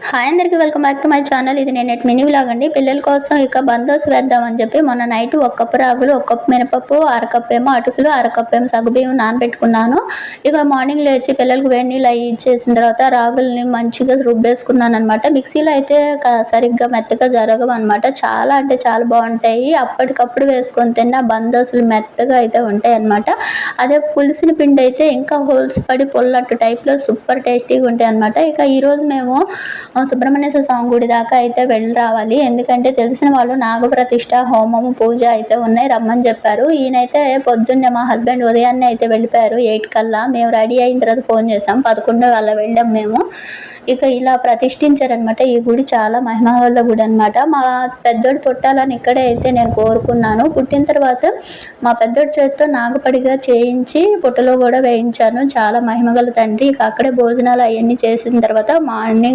Hi అందరికీ welcome back to my channel. ఇది నేను మినీ వ్లాగ్ అండి. పిల్లల కోసం ఇక బందోసు వేద్దామని చెప్పి మొన్న నైట్ 1 కప్పు రాగులు, 1 కప్పు మినపప్పు, అరకప్పు ఏమో అటుకులు, అరకప్పు ఏమో సగ్గుబియ్యం నానబెట్టుకున్నాను. ఇక మార్నింగ్ లేచి పిల్లలకు వేడి నీళ్ళు అవి ఇచ్చేసిన తర్వాత రాగుల్ని మంచిగా రుబ్బేసుకున్నాను అనమాట. మిక్సీలో అయితే సరిగ్గా మెత్తగా జరగవు అనమాట. చాలా అంటే చాలా బాగుంటాయి. అప్పటికప్పుడు వేసుకొని తిన్న బందోసులు మెత్తగా అయితే ఉంటాయి అనమాట. అదే పులిసిన పిండి అయితే ఇంకా హోల్స్ పడి పొల్లట్టు టైప్లో సూపర్ టేస్టీగా ఉంటాయి అనమాట. ఇక ఈరోజు మేము సుబ్రహ్మణ్యేశ్వర స్వామి గుడి దాకా అయితే వెళ్ళి రావాలి. ఎందుకంటే తెలిసిన వాళ్ళు నాగప్రతిష్ఠ, హోమము, పూజ అయితే ఉన్నాయి, రమ్మని చెప్పారు. ఈయనైతే పొద్దున్నే మా హస్బెండ్ ఉదయాన్నే అయితే వెళ్ళిపోయారు 8 కల్లా. మేము రెడీ అయిన తర్వాత ఫోన్ చేసాం, 11 అలా వెళ్ళాం మేము. ఇక ఇలా ప్రతిష్ఠించారనమాట. ఈ గుడి చాలా మహిమగల గుడి అనమాట. మా పెద్దోడు పుట్టాలని ఇక్కడే అయితే నేను కోరుకున్నాను. పుట్టిన తర్వాత మా పెద్దోడి చేతితో నాగపడిగా చేయించి పుట్టలో కూడా వేయించాను. చాలా మహిమగల తండ్రి. ఇక అక్కడే భోజనాలు అవన్నీ చేసిన తర్వాత మార్నింగ్